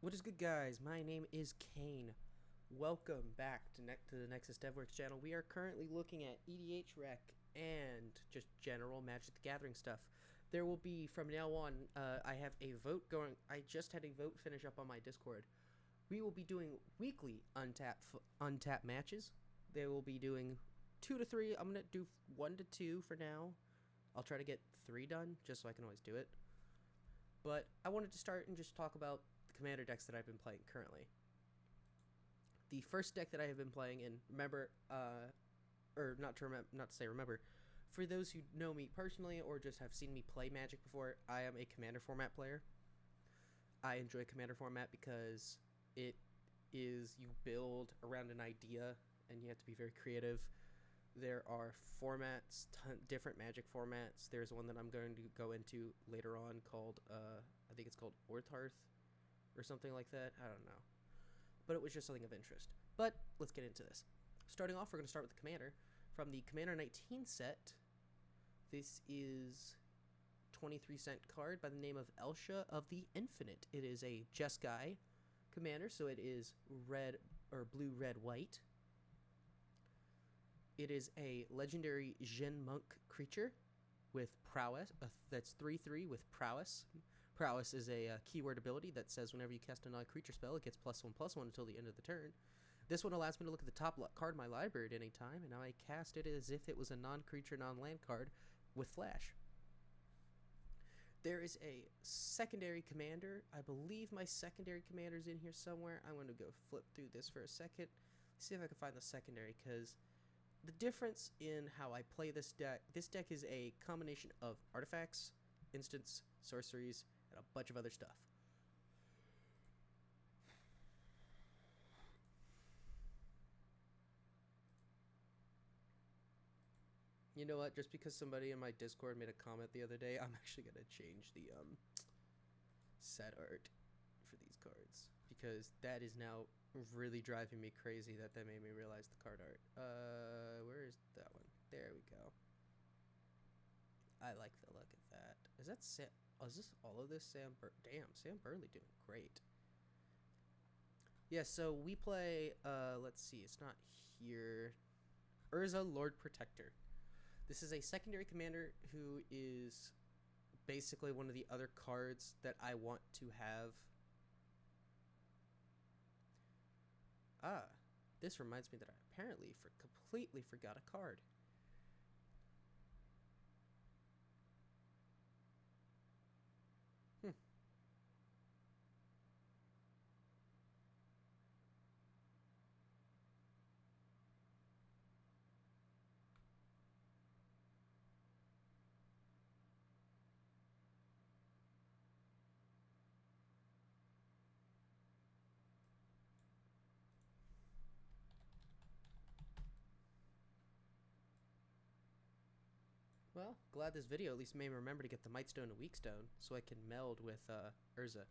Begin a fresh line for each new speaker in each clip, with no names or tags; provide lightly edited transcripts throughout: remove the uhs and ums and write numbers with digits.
What is good, guys? My name is Kane. Welcome back to the Nexus DevWorks channel. We are currently looking at EDH Rec and just general Magic the Gathering stuff. There will be, from now on, I have a vote going. I just had a vote finish up on my Discord. We will be doing weekly untapped matches. They will be doing 2 to 3. I'm going to do 1 to 2 for now. I'll try to get 3 done, just so I can always do it. But I wanted to start and just talk about the commander decks that I've been playing currently. The first deck that I have been playing, and remember, not to say remember, for those who know me personally or just have seen me play Magic before, I am a commander format player. I enjoy commander format because it is, you build around an idea and you have to be very creative. There are formats, different Magic formats. There's one that I'm going to go into later on called, I think it's called Ortharth or something like that. I don't know. But it was just something of interest. But let's get into this. Starting off, we're going to start with the Commander. From the Commander 19 set, this is 23-cent card by the name of Elsha of the Infinite. It is a Jeskai Commander, so it is red or blue, red, white. It is a legendary Jin Monk creature with prowess. That's 3/3 with prowess. Prowess is a keyword ability that says whenever you cast a non-creature spell, it gets +1/+1 until the end of the turn. This one allows me to look at the top card of my library at any time, and now I cast it as if it was a non-creature, non-land card with flash. There is a secondary commander. I believe my secondary commander is in here somewhere. I'm going to go flip through this for a second. See if I can find the secondary, because the difference in how I play this deck is a combination of artifacts, instants, sorceries, and a bunch of other stuff. You know what? Just because somebody in my Discord made a comment the other day, I'm actually going to change the set art for these cards, because that is now really driving me crazy that made me realize the card art. Where is that one? There we go. I like the look of that. Is that Sam? Oh, is this all of this Sam Damn, Sam Burley doing great. Yeah, so we play, let's see, it's not here. Urza, Lord Protector. This is a secondary commander who is basically one of the other cards that I want to have. This reminds me that I apparently completely forgot a card. Well, glad this video at least made me remember to get the Might Stone and Weak Stone so I can meld with Urza.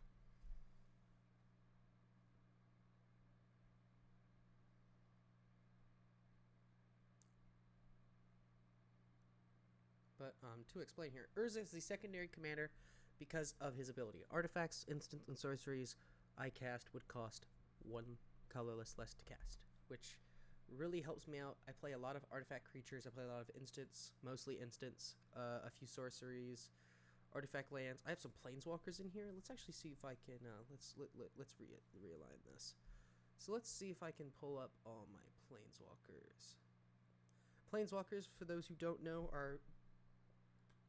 But to explain here, Urza is the secondary commander because of his ability. Artifacts, instants, and sorceries I cast would cost 1 colorless less to cast, which really helps me out. I play a lot of artifact creatures. I play a lot of instants, mostly instants, a few sorceries, artifact lands. I have some planeswalkers in here. Let's actually see if I can let's realign this. So let's see if I can pull up all my planeswalkers. Planeswalkers, for those who don't know, are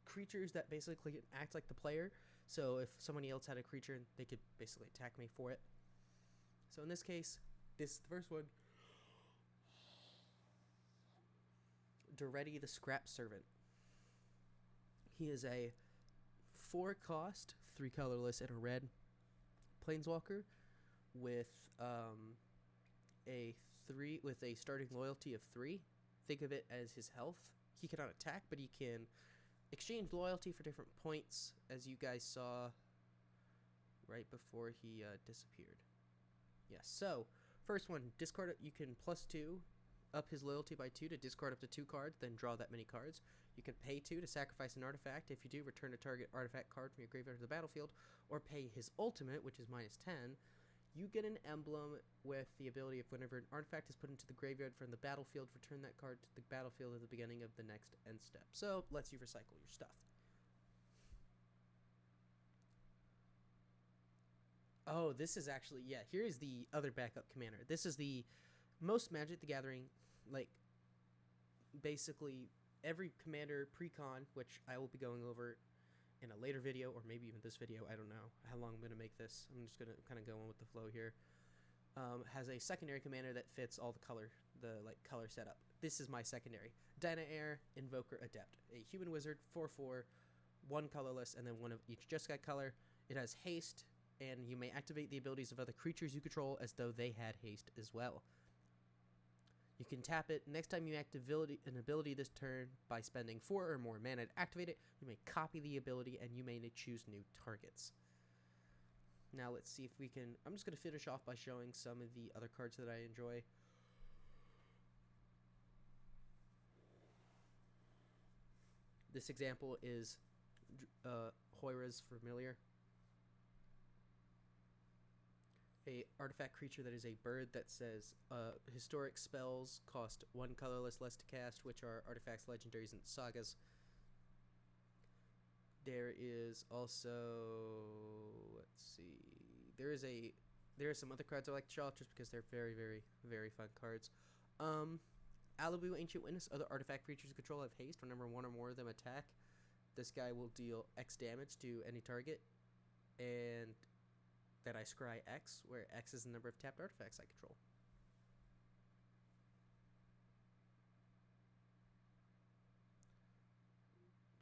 creatures that basically act like the player. So if somebody else had a creature, they could basically attack me for it. So in this case, the first one, Duretti the Scrap Servant. He is a 4-cost, 3 colorless, and a red planeswalker with a starting loyalty of 3. Think of it as his health. He cannot attack, but he can exchange loyalty for different points, as you guys saw right before he disappeared. Yes, so first one, discard it. You can +2 up his loyalty by 2 to discard up to 2 cards, then draw that many cards. You can pay 2 to sacrifice an artifact. If you do, return a target artifact card from your graveyard to the battlefield, or pay his ultimate, which is -10, You get an emblem with the ability of whenever an artifact is put into the graveyard from the battlefield, return that card to the battlefield at the beginning of the next end step. So, lets you recycle your stuff. Oh, this is actually, yeah, here is the other backup commander. This is the most Magic the Gathering, like, basically every commander pre-con, which I will be going over in a later video, or maybe even this video, I don't know how long I'm going to make this. I'm just going to kind of go on with the flow here. Has a secondary commander that fits all the color setup. This is my secondary. Dynaheir, Invoker, Adept. A human wizard, 4/4, 1 colorless, and then 1 of each Jeskai color. It has haste, and you may activate the abilities of other creatures you control as though they had haste as well. You can tap it. Next time you activate an ability this turn by spending 4 or more mana to activate it, you may copy the ability and you may choose new targets. Now let's see if we can... I'm just going to finish off by showing some of the other cards that I enjoy. This example is Hoira's Familiar. A artifact creature that is a bird that says historic spells cost 1 colorless less to cast, which are artifacts, legendaries, and sagas. There is also, let's see, there are some other cards I like to show off just because they're very, very, very fun cards. Alibu, Ancient Witness. Other artifact creatures you control have haste. Whenever 1 or more of them attack, this guy will deal X damage to any target, and that I scry X, where X is the number of tapped artifacts I control.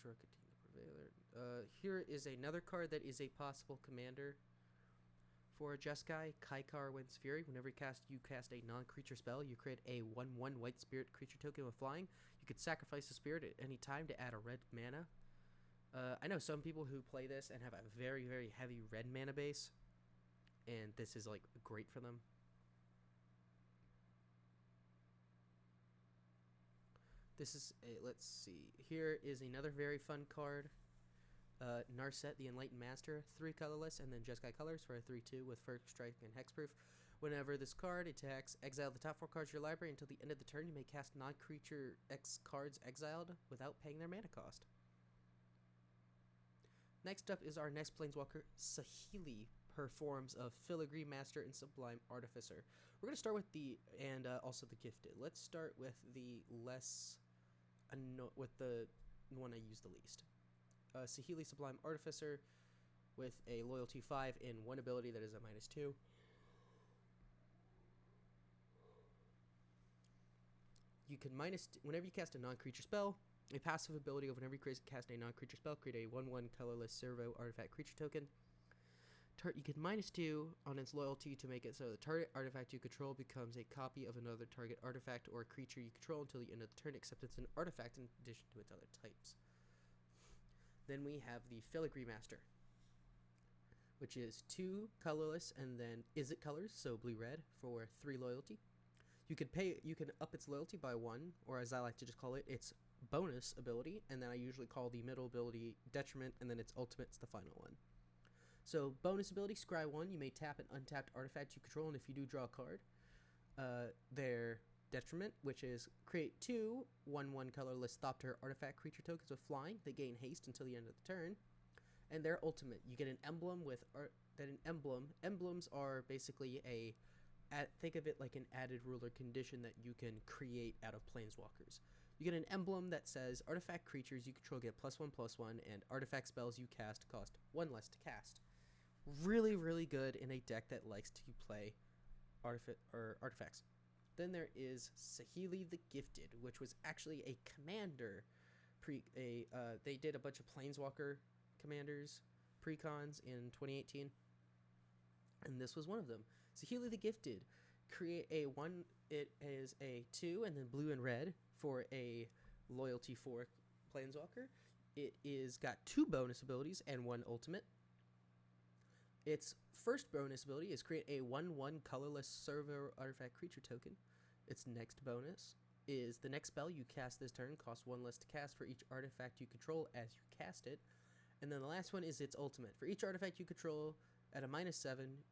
Drakatina Prevailer. Here is another card that is a possible commander for a Jeskai. Kaikar Wind's Fury. Whenever you cast a non-creature spell, you create a 1/1 white spirit creature token with flying. You could sacrifice a spirit at any time to add a red mana. I know some people who play this and have a very, very heavy red mana base, and this is like great for them. This is a, let's see, here is another very fun card. Narset, the Enlightened Master, 3 colorless, and then Jeskai colors for a 3/2 with First Strike and Hexproof. Whenever this card attacks, exile the top 4 cards of your library until the end of the turn. You may cast non-creature X cards exiled without paying their mana cost. Next up is our next Planeswalker, Saheeli, her forms of Filigree Master and Sublime Artificer. We're going to start with the, and also the Gifted. Let's start with the less, with the one I use the least. Saheeli, Sublime Artificer, with a loyalty 5 and 1 ability that is a -2. You can whenever you cast a non-creature spell, a passive ability of whenever you cast a non-creature spell, create a 1/1 colorless servo artifact creature token. You can -2 on its loyalty to make it so the target artifact you control becomes a copy of another target artifact or creature you control until the end of the turn, except it's an artifact in addition to its other types. Then we have the Filigree Master, which is 2 colorless and then is it colors, so blue-red, for 3 loyalty. You can up its loyalty by 1, or as I like to just call it, its bonus ability, and then I usually call the middle ability detriment, and then its ultimate's the final one. So bonus ability, scry 1, you may tap an untapped artifact you control, and if you do, draw a card. Their detriment, which is create 2 1/1 colorless Thopter artifact creature tokens with flying. They gain haste until the end of the turn. And their ultimate, you get an emblem with emblems are basically think of it like an added ruler condition that you can create out of Planeswalkers. You get an emblem that says artifact creatures you control get +1/+1, and artifact spells you cast cost 1 less to cast. Really, really good in a deck that likes to play artifacts. Then there is Saheeli the Gifted, which was actually a commander. They did a bunch of Planeswalker commanders pre-cons in 2018, and this was one of them. Saheeli the Gifted, create a 1. It is a 2 and then blue and red for a loyalty 4 Planeswalker. It is got 2 bonus abilities and 1 ultimate. Its first bonus ability is create a 1/1 colorless servo artifact creature token. Its next bonus is the next spell you cast this turn costs 1 less to cast for each artifact you control as you cast it. And then the last one is its ultimate. For each artifact you control at a -7,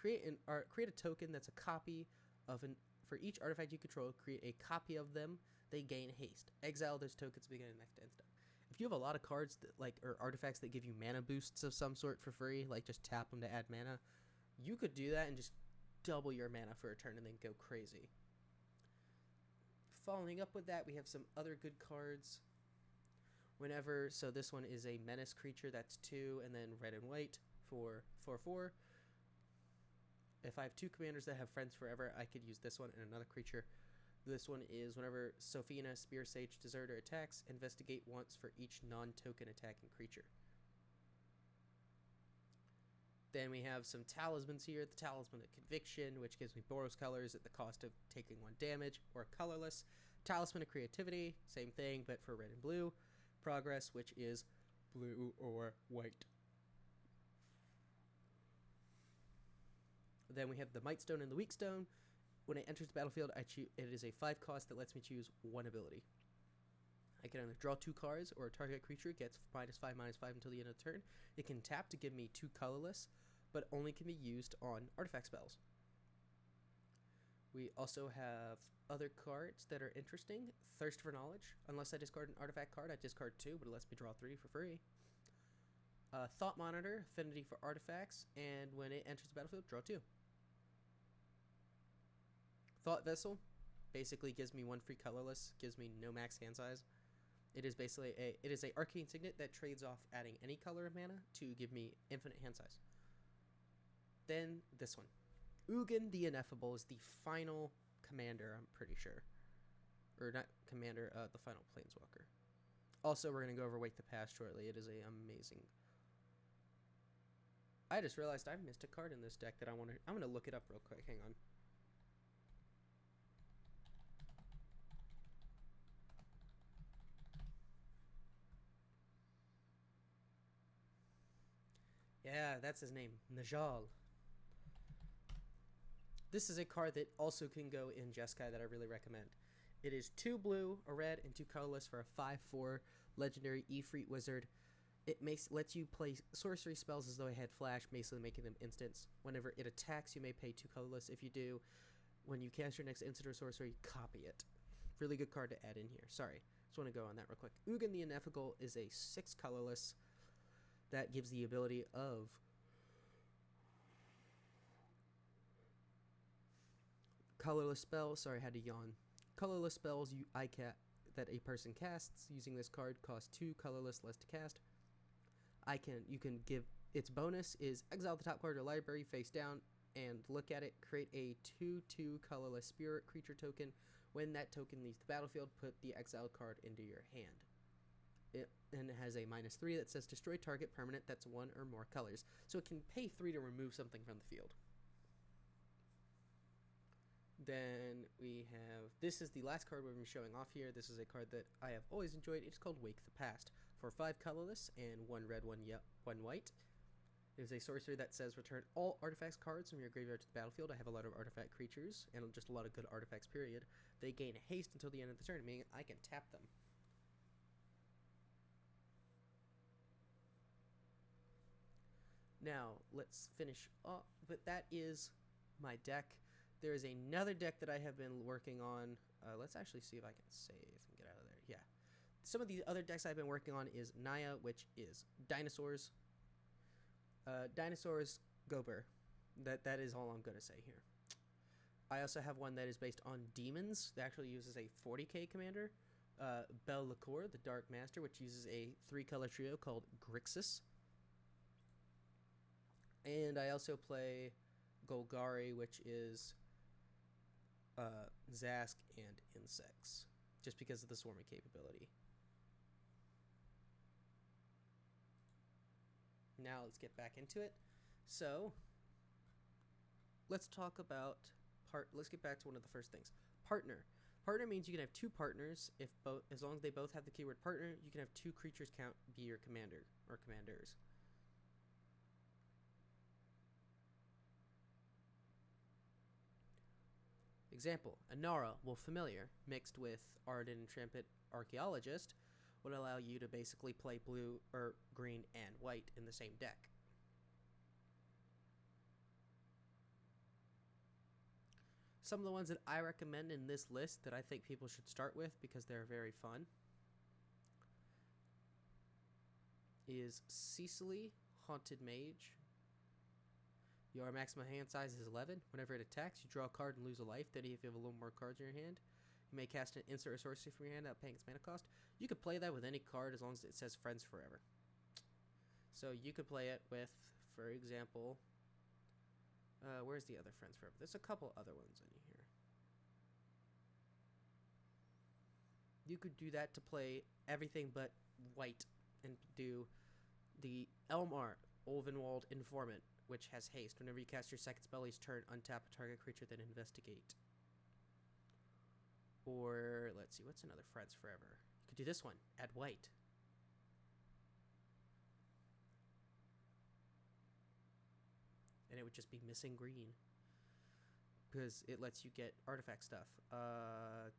create a token that's a copy of an for each artifact you control. Create a copy of them. They gain haste. Exile those tokens beginning next end step. If you have a lot of cards that or artifacts that give you mana boosts of some sort for free, like just tap them to add mana, you could do that and just double your mana for a turn and then go crazy. Following up with that, we have some other good cards. So this one is a menace creature, that's 2, and then red and white for 4/4. If I have 2 commanders that have friends forever, I could use this one and another creature. This one is whenever Sophina, Spear Sage, Deserter attacks, investigate once for each non-token attacking creature. Then we have some talismans here. The Talisman of Conviction, which gives me Boros colors at the cost of taking 1 damage, or colorless. Talisman of Creativity, same thing, but for red and blue. Progress, which is blue or white. Then we have the Might Stone and the Weak Stone. When it enters the battlefield, it is a 5 cost that lets me choose 1 ability. I can either draw 2 cards, or a target creature gets -5/-5 until the end of the turn. It can tap to give me 2 colorless, but only can be used on artifact spells. We also have other cards that are interesting. Thirst for Knowledge. Unless I discard an artifact card, I discard 2, but it lets me draw 3 for free. Thought Monitor, Affinity for Artifacts, and when it enters the battlefield, draw 2. Thought Vessel basically gives me 1 free colorless, gives me no max hand size. It is basically a arcane signet that trades off adding any color of mana to give me infinite hand size. Then this one. Ugin the Ineffable is the final commander, I'm pretty sure. Or not commander, the final planeswalker. Also, we're going to go over Wake the Past shortly. It is amazing. I just realized I missed a card in this deck that I'm going to look it up real quick. Hang on. Yeah, that's his name. Najal. This is a card that also can go in Jeskai that I really recommend. It is 2 blue, a red, and 2 colorless for a 5/4 legendary Ifrit wizard. It lets you play sorcery spells as though I had flash, basically making them instants. Whenever it attacks, you may pay 2 colorless. If you do, when you cast your next instant or sorcery, copy it. Really good card to add in here. Sorry, just want to go on that real quick. Ugin the Ineffable is a 6 colorless that gives the ability of colorless spells. Sorry, I had to yawn. Colorless spells that a person casts using this card cost 2 colorless less to cast. You can give its bonus is exile the top card of your library face down and look at it. Create a 2/2 colorless spirit creature token. When that token leaves the battlefield, put the exiled card into your hand. It has a -3 that says destroy target permanent that's 1 or more colors. So it can pay 3 to remove something from the field. Then we have, this is the last card we're going to be showing off here. This is a card that I have always enjoyed. It's called Wake the Past. For 5 colorless and 1 red, 1 white. It is a sorcery that says return all artifacts cards from your graveyard to the battlefield. I have a lot of artifact creatures and just a lot of good artifacts, period. They gain haste until the end of the turn, meaning I can tap them. Now, let's finish up. But that is my deck. There is another deck that I have been working on. Let's actually see if I can save and get out of there. Yeah. Some of the other decks I've been working on is Naya, which is dinosaurs. Dinosaurs, Gober. That is all I'm going to say here. I also have one that is based on demons. That actually uses a 40k commander. Bel Lacour, the Dark Master, which uses a 3-color trio called Grixis. And I also play Golgari, which is Zask and Insects, just because of the swarming capability. Now let's get back into it. So let's talk about let's get back to one of the first things. Partner. Partner means you can have 2 partners as long as they both have the keyword partner. You can have 2 creatures count be your commander or commanders. Example, Anara, Wolf Familiar, mixed with Arden and Trampet Archaeologist, would allow you to basically play blue or green and white in the same deck. Some of the ones that I recommend in this list that I think people should start with because they're very fun is Cecily, Haunted Mage. Your maximum hand size is 11. Whenever it attacks, you draw a card and lose a life. Then if you have a little more cards in your hand, you may cast an instant or sorcery from your hand without paying its mana cost. You could play that with any card as long as it says Friends Forever. So you could play it with, for example, where's the other Friends Forever? There's a couple other ones in here. You could do that to play everything but white and do the Elmar, Olvenwald Informant, which has haste. Whenever you cast your second spell each turn, untap a target creature, then investigate. Or, let's see, what's another Friends Forever? You could do this one, add white. And it would just be missing green. Because it lets you get artifact stuff.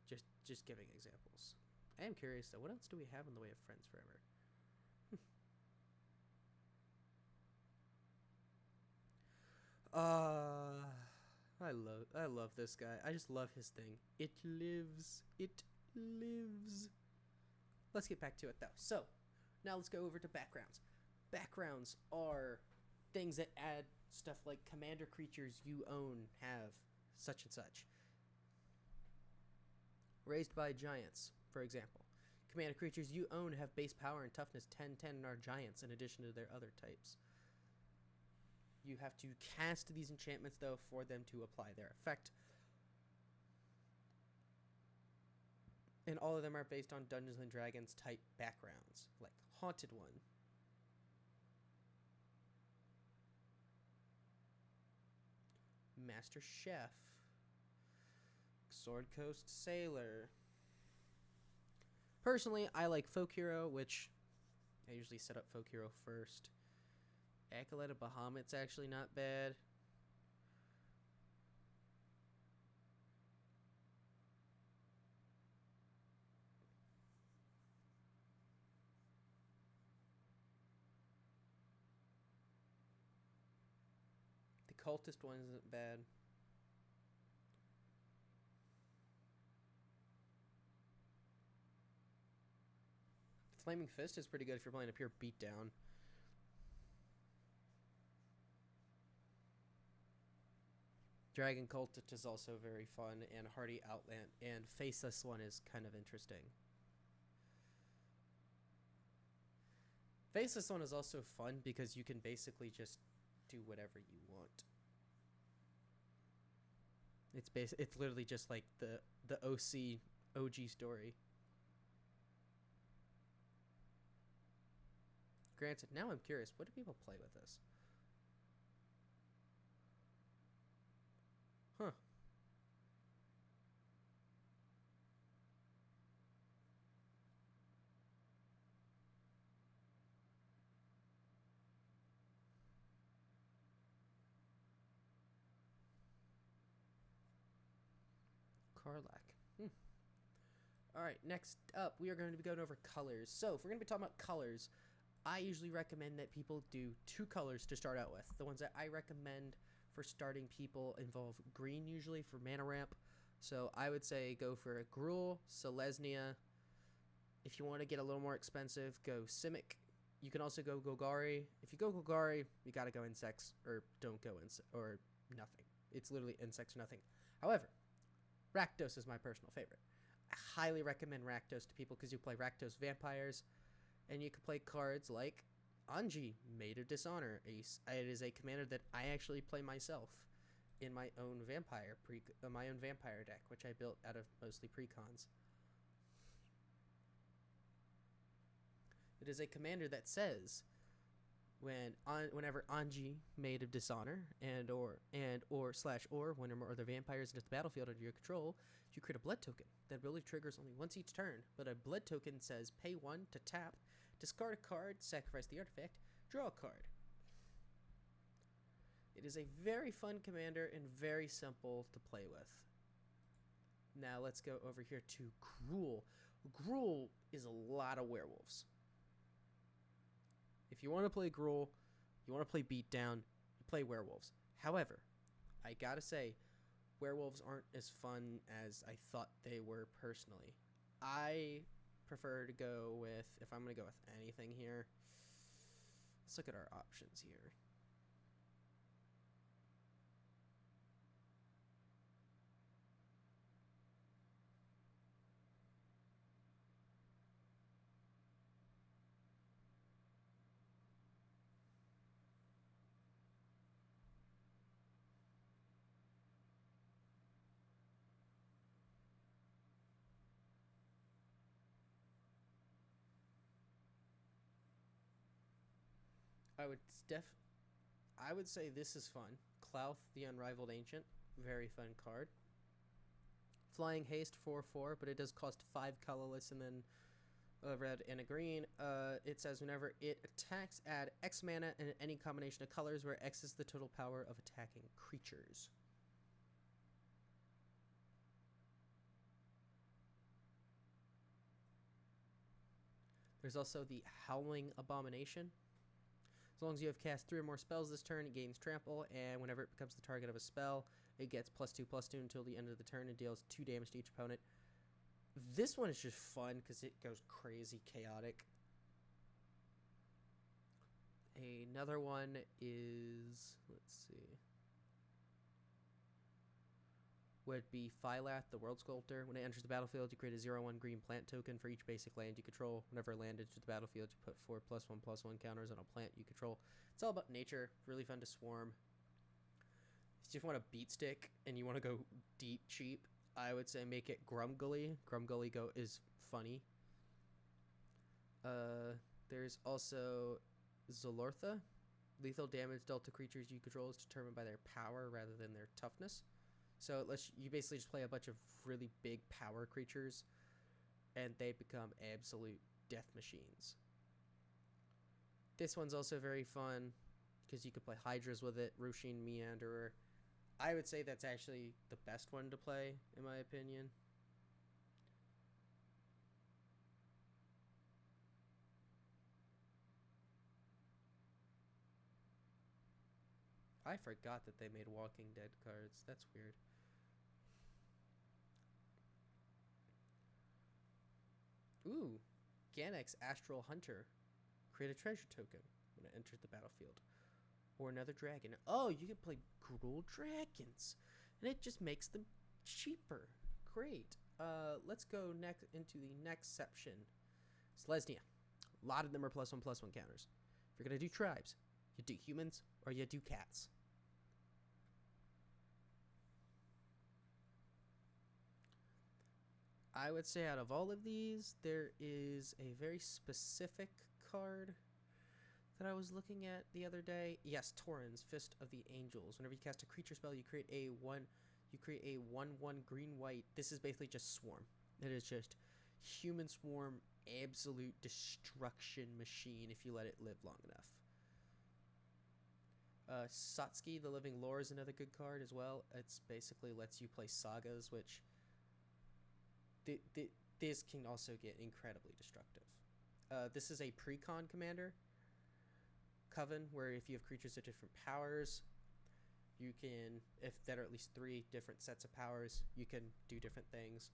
Just giving examples. I am curious, though, what else do we have in the way of Friends Forever? I love this guy. I just love his thing. It lives. It lives. Let's get back to it, though. So, now let's go over to backgrounds. Backgrounds are things that add stuff like commander creatures you own have such and such. Raised by giants, for example. Commander creatures you own have base power and toughness 10/10 and are giants in addition to their other types. You have to cast these enchantments, though, for them to apply their effect. And all of them are based on Dungeons & Dragons type backgrounds, like Haunted One. Master Chef. Sword Coast Sailor. Personally, I like Folk Hero, which I usually set up Folk Hero first. Acolyte of Bahamut's actually not bad. The Cultist one isn't bad. Flaming Fist is pretty good if you're playing a pure beatdown. Dragon Cultist is also very fun, and Hardy Outland, and Faceless one is kind of interesting. Faceless one is also fun because you can basically just do whatever you want. It's literally just like the OG story. Granted, now I'm curious, what do people play with this? Huh. Karlach. Alright, next up, we are going to be going over colors. So, if we're going to be talking about colors, I usually recommend that people do 2 colors to start out with. The ones that I recommend for starting people involve green usually for mana ramp. So I would say go for Gruul, Selesnya. If you want to get a little more expensive, go Simic. You can also go Golgari. If you go Golgari, you gotta go Insects, or don't go or nothing. It's literally Insects or nothing. However, Rakdos is my personal favorite. I highly recommend Rakdos to people because you play Rakdos Vampires, and you can play cards like Anji, Maid of Dishonor. It is a commander that I actually play myself in my own vampire deck, which I built out of mostly precons. It is a commander that says whenever Anji, Maid of Dishonor, or one or more other vampires into the battlefield under your control, you create a blood token. That ability triggers only once each turn, but a blood token says pay 1 to tap, discard a card, sacrifice the artifact, draw a card. It is a very fun commander and very simple to play with. Now let's go over here to Gruul. Gruul is a lot of werewolves. If you want to play Gruul, you want to play Beatdown, you play werewolves. However, I gotta say, werewolves aren't as fun as I thought they were personally. I prefer to go with, if I'm going to go with anything here, let's look at our options here. I would def I would say this is fun. Clouth, the Unrivaled Ancient, very fun card. Flying Haste 4/4, but it does cost 5 colorless and then a red and a green. It says whenever it attacks, add X mana and any combination of colors where X is the total power of attacking creatures. There's also the Howling Abomination. As long as you have cast 3 or more spells this turn, it gains trample, and whenever it becomes the target of a spell, it gets +2/+2 until the end of the turn and deals 2 damage to each opponent. This one is just fun because it goes crazy chaotic. Another one is, let's see, would be Phylath, the World Sculptor. When it enters the battlefield, you create a 0/1 green plant token for each basic land you control. Whenever a land enters the battlefield, you put 4 +1/+1 counters on a plant you control. It's all about nature. Really fun to swarm. If you want a beat stick and you want to go deep cheap, I would say make it Grumgully. Grumgully is funny. There's also Zolortha. Lethal damage dealt to creatures you control is determined by their power rather than their toughness. So you basically just play a bunch of really big power creatures, and they become absolute death machines. This one's also very fun because you could play Hydras with it, Rushine Meanderer. I would say that's actually the best one to play, in my opinion. I forgot that they made Walking Dead cards. That's weird. Ooh, Ganex Astral Hunter. Create a treasure token when it enters the battlefield. Or another dragon. Oh, you can play Gruul dragons. And it just makes them cheaper. Great. Let's go into the next section. Selesnya. A lot of them are +1/+1 counters. If you're going to do tribes, you do humans or you do cats. I would say out of all of these, there is a very specific card that I was looking at the other day. Yes, Tauren's Fist of the Angels. Whenever you cast a creature spell, you create a 1/1 green-white. This is basically just Swarm. It is just human swarm, absolute destruction machine if you let it live long enough. Satsuki, the Living Lore, is another good card as well. It's basically lets you play sagas, which this can also get incredibly destructive. This is a pre-con commander, Coven, where if you have creatures of different powers, you can, if there are at least 3 different sets of powers, you can do different things.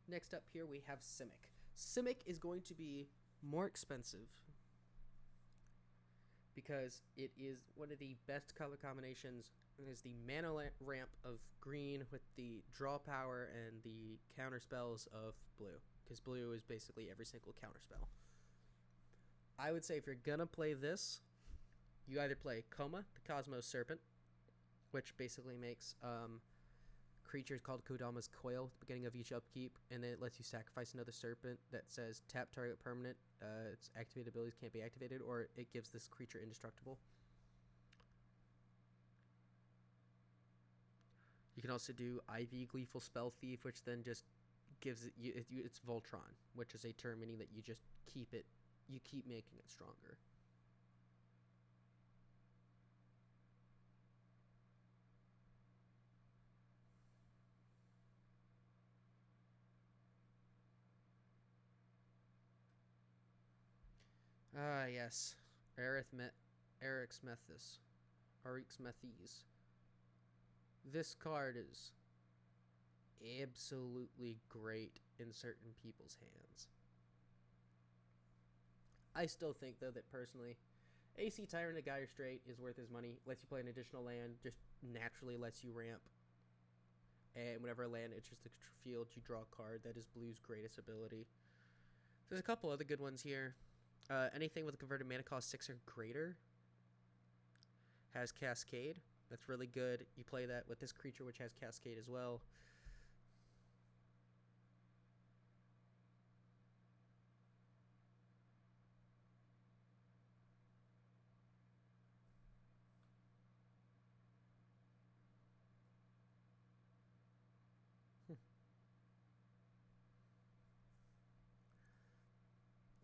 Next up here we have Simic. Simic is going to be more expensive because it is one of the best color combinations. It is the mana ramp of green with the draw power and the counter spells of blue, because blue is basically every single counter spell. I would say if you're gonna play this, you either play Koma, the Cosmos Serpent, which basically makes creatures called Kodama's Coil at the beginning of each upkeep, and then it lets you sacrifice another serpent that says tap target permanent, its activated abilities can't be activated, or it gives this creature indestructible. You can also do IV Gleeful Spell Thief, which then just gives it's Voltron, which is a term meaning that you just keep making it stronger. Ah, yes. Arithmethus. Arithmethes. This card is absolutely great in certain people's hands. I still think, though, that personally, AC Tyrant of Gyre Strait is worth his money. Lets you play an additional land, just naturally lets you ramp. And whenever a land enters the field, you draw a card. That is Blue's greatest ability. There's a couple other good ones here. Anything with a converted mana cost 6 or greater has Cascade. That's really good. You play that with this creature, which has Cascade as well.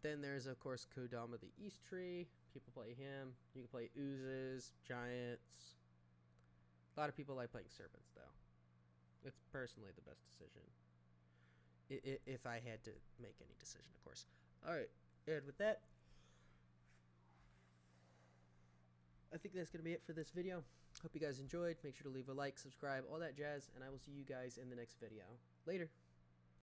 Then there's, of course, Kodama the East Tree. People play him. You can play Oozes, Giants. A lot of people like playing Serpents, though. It's personally the best decision. If I had to make any decision, of course. Alright, and with that, I think that's going to be it for this video. Hope you guys enjoyed. Make sure to leave a like, subscribe, all that jazz, and I will see you guys in the next video. Later.